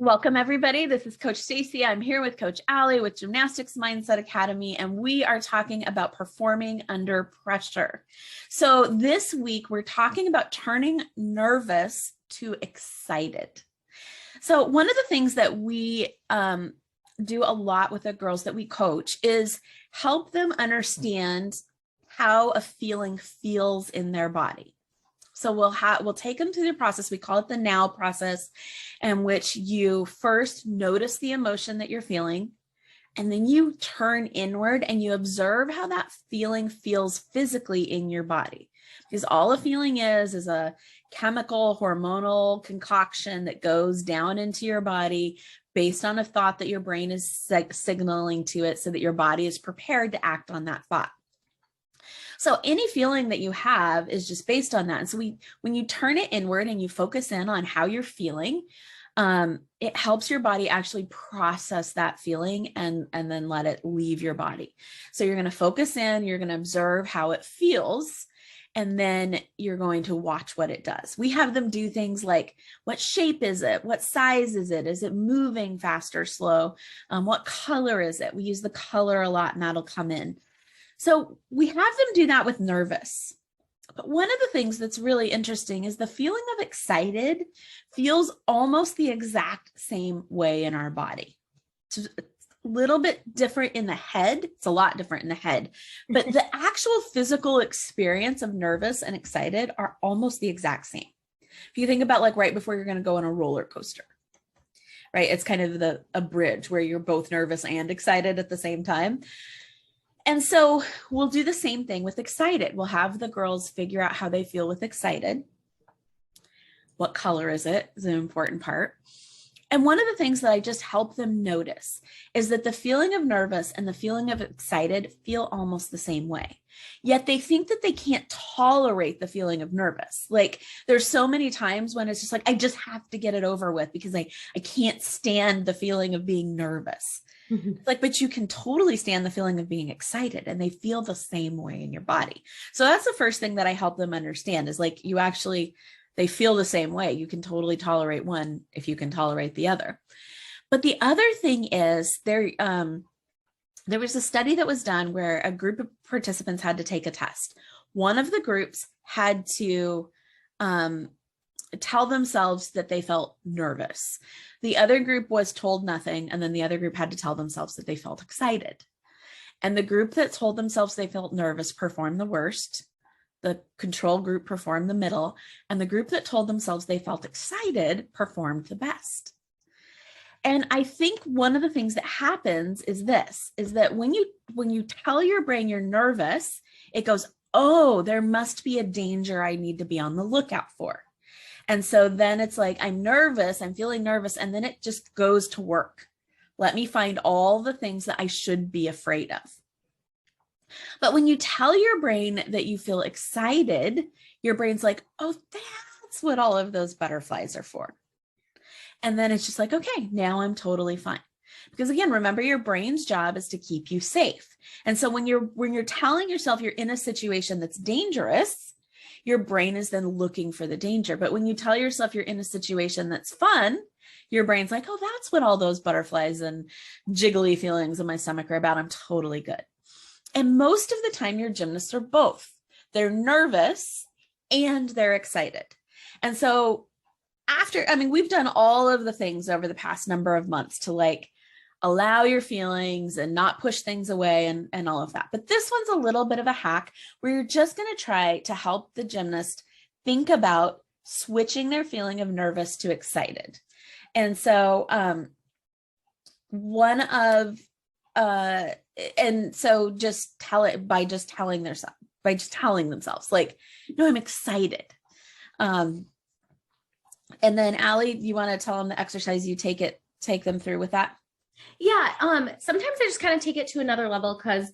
Welcome, everybody. This is Coach Stacy. I'm here with Coach Allie with Gymnastics Mindset Academy, and we are talking about performing under pressure. So this week, we're talking about turning nervous to excited. So one of the things that we do a lot with the girls that we coach is help them understand how a feeling feels in their body. So we'll take them through the process. We call it the now process, in which you first notice the emotion that you're feeling, and then you turn inward and you observe how that feeling feels physically in your body. Because all a feeling is a chemical, hormonal concoction that goes down into your body based on a thought that your brain is signaling to it so that your body is prepared to act on that thought. So any feeling that you have is just based on that. And so when you turn it inward and you focus in on how you're feeling, it helps your body actually process that feeling and then let it leave your body. So you're going to focus in, you're going to observe how it feels, and then you're going to watch what it does. We have them do things like, what shape is it? What size is it? Is it moving fast or slow? What color is it? We use the color a lot, and that'll come in. So we have them do that with nervous. But one of the things that's really interesting is the feeling of excited feels almost the exact same way in our body. It's a little bit different in the head. It's a lot different in the head, but the actual physical experience of nervous and excited are almost the exact same. If you think about like right before you're going to go on a roller coaster, right? It's kind of a bridge where you're both nervous and excited at the same time. And so we'll do the same thing with excited. We'll have the girls figure out how they feel with excited. What color is it is an important part. And one of the things that I just help them notice is that the feeling of nervous and the feeling of excited feel almost the same way. Yet they think that they can't tolerate the feeling of nervous. Like there's so many times when it's just like, I just have to get it over with because I can't stand the feeling of being nervous. It's like, but you can totally stand the feeling of being excited, and they feel the same way in your body. So that's the first thing that I help them understand is like, they feel the same way. You can totally tolerate one if you can tolerate the other. But the other thing is there was a study that was done where a group of participants had to take a test. One of the groups had to tell themselves that they felt nervous. The other group was told nothing, and then the other group had to tell themselves that they felt excited. And the group that told themselves they felt nervous performed the worst. The control group performed the middle, and the group that told themselves they felt excited performed the best. And I think one of the things that happens is that when you tell your brain you're nervous, it goes, oh, there must be a danger I need to be on the lookout for. And so then it's like, I'm nervous, I'm feeling nervous, and then it just goes to work. Let me find all the things that I should be afraid of. But when you tell your brain that you feel excited, your brain's like, oh, that's what all of those butterflies are for. And then it's just like, okay, now I'm totally fine. Because again, remember, your brain's job is to keep you safe. And so when you're telling yourself you're in a situation that's dangerous, your brain is then looking for the danger. But when you tell yourself you're in a situation that's fun, your brain's like, oh, that's what all those butterflies and jiggly feelings in my stomach are about. I'm totally good. And most of the time, your gymnasts are both. They're nervous and they're excited. And so we've done all of the things over the past number of months to like allow your feelings and not push things away and all of that. But this one's a little bit of a hack where you're just going to try to help the gymnast think about switching their feeling of nervous to excited. And so just tell it by just telling themselves like, no, I'm excited. And then Allie, you want to tell them the exercise you take them through with that? Yeah. Sometimes I just kind of take it to another level because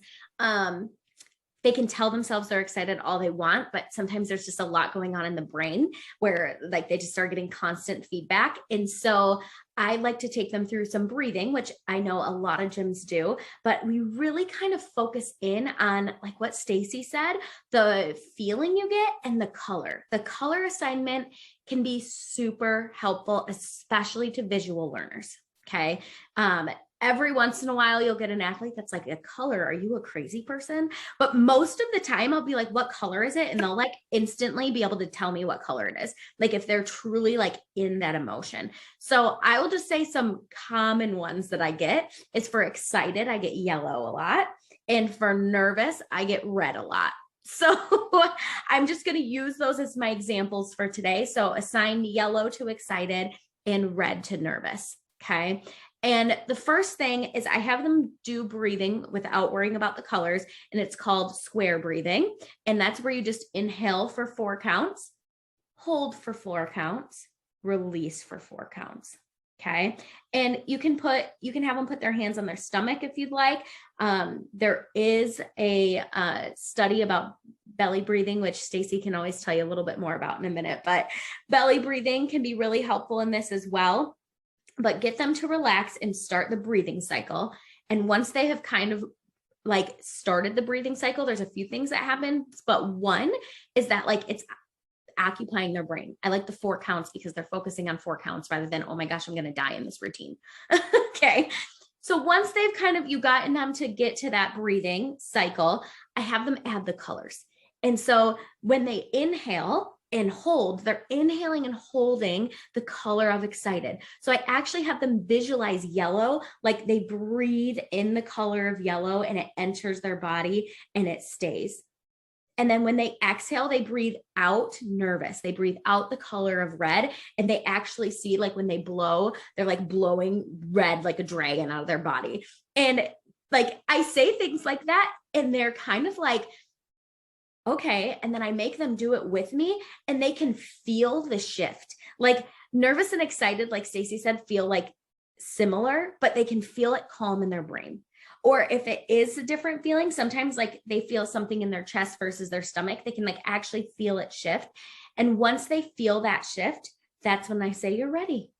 they can tell themselves they're excited all they want, but sometimes there's just a lot going on in the brain where like they just start getting constant feedback. And so I like to take them through some breathing, which I know a lot of gyms do, but we really kind of focus in on like what Stacy said, the feeling you get and the color. The color assignment can be super helpful, especially to visual learners. Okay. Every once in a while, you'll get an athlete that's like, a color, are you a crazy person? But most of the time, I'll be like, what color is it? And they'll like instantly be able to tell me what color it is. Like if they're truly like in that emotion. So I will just say some common ones that I get is for excited, I get yellow a lot. And for nervous, I get red a lot. So I'm just going to use those as my examples for today. So assign yellow to excited and red to nervous. Okay. And the first thing is I have them do breathing without worrying about the colors, and it's called square breathing. And that's where you just inhale for 4 counts, hold for 4 counts, release for 4 counts. Okay. And you can have them put their hands on their stomach if you'd like. There is a study about belly breathing, which Stacy can always tell you a little bit more about in a minute, but belly breathing can be really helpful in this as well. But get them to relax and start the breathing cycle. And once they have kind of like started the breathing cycle, there's a few things that happen, but one is that like it's occupying their brain. I like the 4 counts because they're focusing on 4 counts rather than, oh my gosh, I'm going to die in this routine. Okay. So once you've gotten them to get to that breathing cycle, I have them add the colors. And so when they inhale and hold, they're inhaling and holding the color of excited. So I actually have them visualize yellow, like they breathe in the color of yellow and it enters their body and it stays. And then when they exhale, they breathe out nervous. They breathe out the color of red, and they actually see like when they blow, they're like blowing red like a dragon out of their body. And like I say things like that, and they're kind of like, okay. And then I make them do it with me, and they can feel the shift. Like nervous and excited, like Stacy said, feel like similar, but they can feel it calm in their brain. Or if it is a different feeling, sometimes like they feel something in their chest versus their stomach, they can like actually feel it shift. And once they feel that shift, that's when I say you're ready.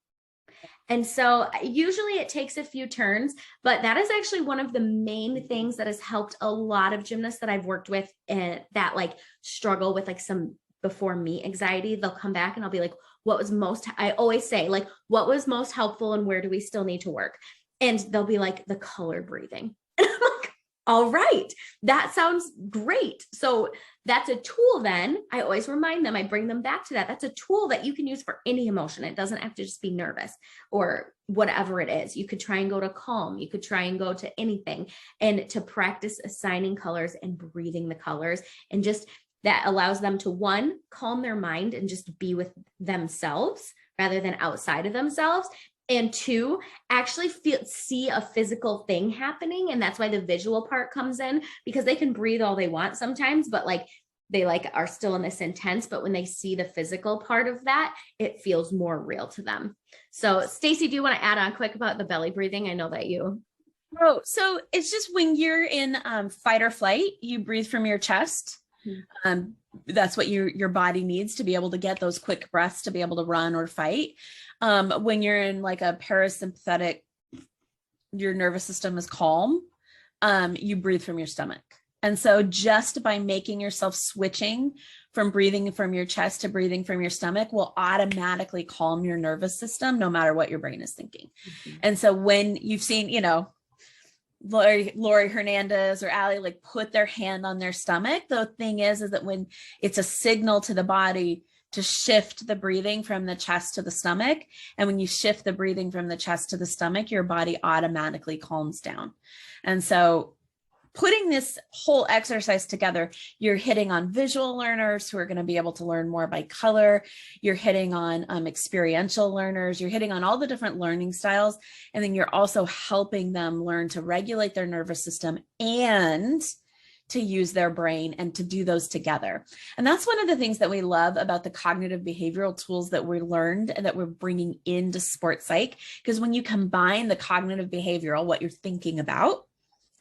And so usually it takes a few turns, but that is actually one of the main things that has helped a lot of gymnasts that I've worked with that like struggle with like some before me anxiety. They'll come back and I'll be like, I always say like, what was most helpful and where do we still need to work? And they'll be like, the color breathing. And I'm like, all right, that sounds great. So that's a tool then. I always remind them, I bring them back to that. That's a tool that you can use for any emotion. It doesn't have to just be nervous or whatever it is. You could try and go to calm. You could try and go to anything, and to practice assigning colors and breathing the colors. And just that allows them to, one, calm their mind and just be with themselves rather than outside of themselves. And 2, actually see a physical thing happening. And that's why the visual part comes in, because they can breathe all they want sometimes, but like they like are still in this intense, but when they see the physical part of that, it feels more real to them. So Stacy, do you want to add on quick about the belly breathing? I know that you. Oh, so it's just when you're in fight or flight, you breathe from your chest. That's what your body needs to be able to get those quick breaths to be able to run or fight. When you're in like a parasympathetic, your nervous system is calm, you breathe from your stomach. And so just by making yourself switching from breathing from your chest to breathing from your stomach will automatically calm your nervous system, no matter what your brain is thinking. Mm-hmm. And so when you've seen, Lori Hernandez or Allie like put their hand on their stomach, the thing is that when it's a signal to the body to shift the breathing from the chest to the stomach, and when you shift the breathing from the chest to the stomach, your body automatically calms down. And so putting this whole exercise together, you're hitting on visual learners who are going to be able to learn more by color. You're hitting on experiential learners. You're hitting on all the different learning styles. And then you're also helping them learn to regulate their nervous system and to use their brain and to do those together. And that's one of the things that we love about the cognitive behavioral tools that we learned and that we're bringing into sports psych. Because when you combine the cognitive behavioral, what you're thinking about,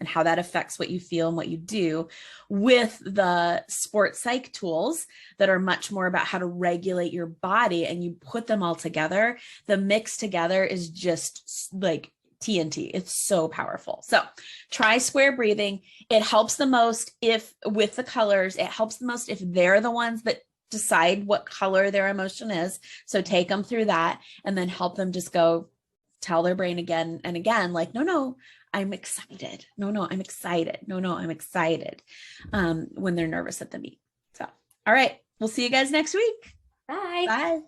and how that affects what you feel and what you do, with the sports psych tools that are much more about how to regulate your body, and you put them all together. The mix together is just like TNT. It's so powerful. So try square breathing. It helps the most if with the colors, it helps the most if they're the ones that decide what color their emotion is. So take them through that and then help them just go tell their brain again and again, like, no, I'm excited. No, I'm excited. No, I'm excited. When they're nervous at the meet. So, all right. We'll see you guys next week. Bye. Bye.